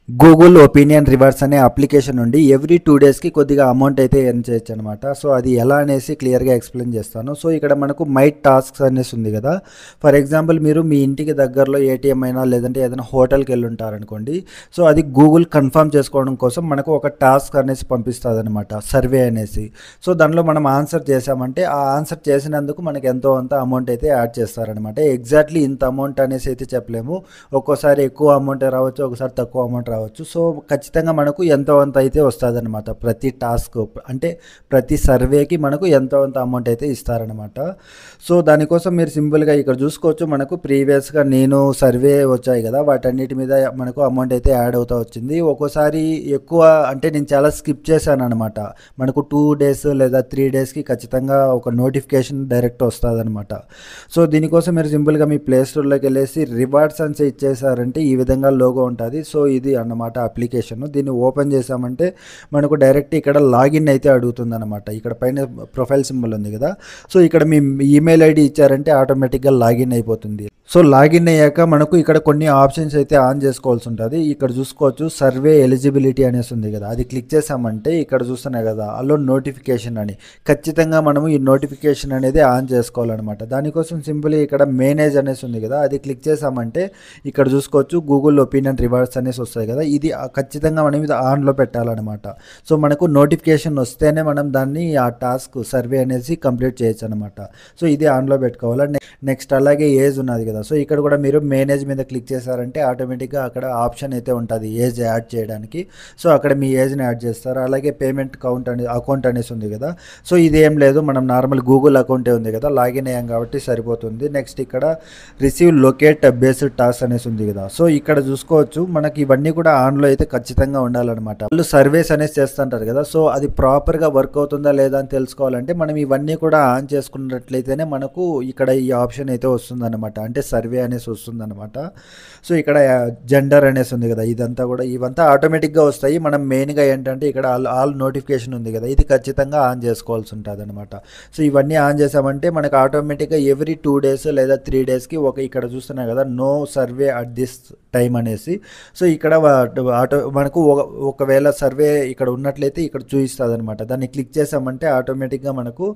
Google opinion rewards అనే application నుండి every 2 డేస్కి కొద్దిగా అమౌంట్ అయితే ఎర్న్ చేయొచ్చు అనమాట. సో అది ఎలా అనేసి క్లియర్గా ఎక్స్ప్లెయిన్ చేస్తాను. సో ఇక్కడ మనకు మై టాస్క్స్ అనేసి ఉంది కదా. ఫర్ ఎగ్జాంపుల్ మీరు మీ ఇంటికి దగ్గరలో ఏటీఎం అయినా లేదంటే ఏదైనా హోటల్కి వెళ్ళి ఉంటారనుకోండి. సో అది గూగుల్ కన్ఫర్మ్ చేసుకోవడం కోసం మనకు ఒక టాస్క్ అనేసి పంపిస్తుంది అనమాట, సర్వే అనేసి. సో దానిలో మనం ఆన్సర్ చేసామంటే ఆ ఆన్సర్ చేసినందుకు మనకి ఎంతో అంత అమౌంట్ అయితే యాడ్ చేస్తారనమాట. ఎగ్జాక్ట్లీ ఇంత అమౌంట్ అనేసి అయితే చెప్పలేము. ఒక్కోసారి ఎక్కువ అమౌంట్ రావచ్చు, ఒకసారి తక్కువ అమౌంట్ రావచ్చు. సో ఖచ్చితంగా మనకు ఎంతో అంత అయితే వస్తుంది అనమాట. ప్రతి టాస్క్ అంటే ప్రతి సర్వేకి మనకు ఎంతో అంత అమౌంట్ అయితే ఇస్తారనమాట. సో దానికోసం మీరు సింపుల్గా ఇక్కడ చూసుకోవచ్చు. మనకు ప్రీవియస్గా నేను సర్వే వచ్చాయి కదా, వాటన్నిటి మీద మనకు అమౌంట్ అయితే యాడ్ అవుతూ వచ్చింది. ఒక్కోసారి ఎక్కువ అంటే నేను చాలా స్కిప్ చేశాను అనమాట. మనకు 2 డేస్ లేదా 3 డేస్కి ఖచ్చితంగా ఒక నోటిఫికేషన్ డైరెక్ట్ వస్తుంది అనమాట. సో దీనికోసం మీరు సింపుల్గా మీ ప్లే స్టోర్లోకి వెళ్ళేసి రివార్డ్స్ అని ఇచ్చేసారంటే ఈ విధంగా లోగో ఉంటుంది. సో ఇది అన్నమాట అప్లికేషన్. దీన్ని ఓపెన్ చేసామంటే మనకు డైరెక్ట్ ఇక్కడ లాగిన్ అయితే అడుగుతుంది అనమాట. ఇక్కడ పైన ప్రొఫైల్ సింబల్ ఉంది కదా. సో ఇక్కడ మీ ఈమెయిల్ ఐడి ఇచ్చారంటే ఆటోమేటిక్గా లాగిన్ అయిపోతుంది. సో లాగిన్ అయ్యాక మనకు ఇక్కడ కొన్ని ఆప్షన్స్ అయితే ఆన్ చేసుకోవాల్సి ఉంటుంది. ఇక్కడ చూసుకోవచ్చు సర్వే ఎలిజిబిలిటీ అనేసి ఉంది కదా, అది క్లిక్ చేసామంటే ఇక్కడ చూస్తున్నాయి కదా అలో నోటిఫికేషన్ అని. ఖచ్చితంగా మనము ఈ నోటిఫికేషన్ అనేది ఆన్ చేసుకోవాలన్నమాట. దానికోసం సింపుల్ ఇక్కడ మేనేజ్ అనేసి ఉంది కదా, అది క్లిక్ చేసామంటే ఇక్కడ చూసుకోవచ్చు గూగుల్ ఒపీనియన్ రివార్డ్స్ అనేసి వస్తాయి కదా, ఇది ఖచ్చితంగా మనం ఇది ఆన్లో పెట్టాలన్నమాట. సో మనకు నోటిఫికేషన్ వస్తేనే మనం దాన్ని ఆ టాస్క్ సర్వే అనేసి కంప్లీట్ చేయొచ్చు అనమాట. సో ఇది ఆన్లో పెట్టుకోవాలి. నెక్స్ట్ అలాగే ఏజ్ ఉన్నది కదా. సో ఇక్కడ కూడా మీరు మేనేజ్ మీద క్లిక్ చేశారంటే ఆటోమేటిక్గా అక్కడ ఆప్షన్ అయితే ఉంటుంది ఏజ్ యాడ్ చేయడానికి. సో అక్కడ మీ ఏజ్ని యాడ్ చేస్తారు. అలాగే పేమెంట్ అకౌంట్ అనేసి ఉంది కదా. సో ఇదేం లేదు, మనం నార్మల్ గూగుల్ అకౌంటే ఉంది కదా, లాగిన్ అయ్యాం కాబట్టి సరిపోతుంది. నెక్స్ట్ ఇక్కడ రిసీవ్ లొకేట్ బేస్డ్ టాస్క్ అనేసి ఉంది కదా. సో ఇక్కడ చూసుకోవచ్చు మనకి ఇవన్నీ కూడా ఆన్లో అయితే ఖచ్చితంగా ఉండాలన్నమాట. వాళ్ళు సర్వేస్ అనేసి చేస్తుంటారు కదా. సో అది ప్రాపర్గా వర్క్ అవుతుందా లేదా అని తెలుసుకోవాలంటే మనం ఇవన్నీ కూడా ఆన్ చేసుకున్నట్లయితేనే మనకు ఇక్కడ ఈ ఆప్షన్ అయితే వస్తుందన్నమాట. అంటే సర్వే అనేసి వస్తుందన్నమాట. సో ఇక్కడ జెండర్ అనేసి ఉంది కదా, ఇవంతా ఆటోమేటిక్గా వస్తాయి. మనం మెయిన్గా ఏంటంటే ఇక్కడ ఆల్ నోటిఫికేషన్ ఉంది కదా, ఇది ఖచ్చితంగా ఆన్ చేసుకోవాల్సి ఉంటుంది అనమాట. సో ఇవన్నీ ఆన్ చేసామంటే మనకు ఆటోమేటిక్గా ఎవ్రీ 2 డేస్ లేదా 3 డేస్కి ఇక్కడ చూస్తున్నాయి కదా no survey at this time అనేసి. సో ఇక్కడ మనకు ఒకవేళ సర్వే ఇక్కడ ఉన్నట్లయితే ఇక్కడ చూపిస్తుంది అనమాట. దాన్ని క్లిక్ చేసామంటే ఆటోమేటిక్గా మనకు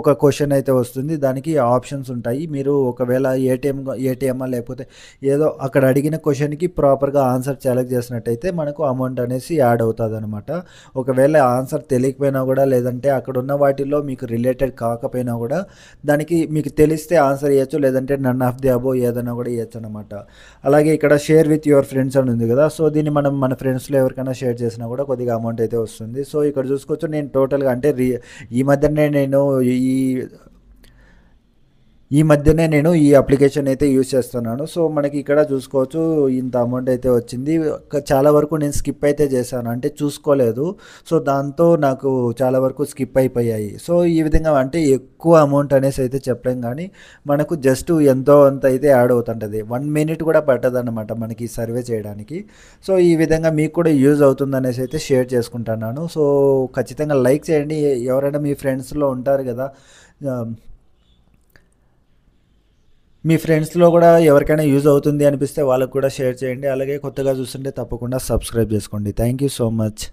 ఒక క్వశ్చన్ అయితే వస్తుంది. దానికి ఆప్షన్స్ ఉంటాయి. మీరు ఒకవేళ ఏటీఎం లేకపోతే ఏదో అక్కడ అడిగిన క్వశ్చన్కి ప్రాపర్గా ఆన్సర్ సెలెక్ట్ చేసినట్టయితే మనకు అమౌంట్ అనేసి యాడ్ అవుతుంది అనమాట. ఒకవేళ ఆన్సర్ తెలియకపోయినా కూడా లేదంటే అక్కడ ఉన్న వాటిల్లో మీకు రిలేటెడ్ కాకపోయినా కూడా దానికి మీకు తెలిస్తే ఆన్సర్ ఇవ్వచ్చు, లేదంటే నన్ ఆఫ్ ది అబోవ్ ఏదైనా కూడా ఇవ్వచ్చు అనమాట. అలాగే ఇక్కడ షేర్ విత్ యువర్ ఫ్రెండ్స్ అని ఉంది కదా. సో దీన్ని మనం మన ఫ్రెండ్స్లో ఎవరికైనా షేర్ చేసినా కూడా కొద్దిగా అమౌంట్ అయితే వస్తుంది. సో ఇక్కడ చూసుకోవచ్చు నేను టోటల్గా అంటే ఈ మధ్యనే నేను ఈ అప్లికేషన్ అయితే యూజ్ చేస్తున్నాను. సో మనకి ఇక్కడ చూసుకోవచ్చు ఇంత అమౌంట్ అయితే వచ్చింది. చాలా వరకు నేను స్కిప్ అయితే చేశాను, అంటే చూసుకోలేదు. సో దాంతో నాకు చాలా వరకు స్కిప్ అయిపోయాయి. సో ఈ విధంగా అంటే ఎక్కువ అమౌంట్ అనేసి అయితే చెప్పలేం, కానీ మనకు జస్ట్ ఎంతో అంత అయితే యాడ్ అవుతుంటుంది. 1 మినిట్ కూడా పట్టదన్నమాట మనకి సర్వే చేయడానికి. సో ఈ విధంగా మీకు కూడా యూజ్ అవుతుంది అనేసి అయితే షేర్ చేసుకుంటున్నాను. సో ఖచ్చితంగా లైక్ చేయండి. ఎవరైనా మీ ఫ్రెండ్స్లో ఉంటారు కదా, మీ ఫ్రెండ్స్లో కూడా ఎవరికైనా యూజ్ అవుతుంది అనిపిస్తే వాళ్ళకు కూడా షేర్ చేయండి. అలాగే కొత్తగా చూస్తుంటే తప్పకుండా సబ్స్క్రైబ్ చేసుకోండి. Thank you so much.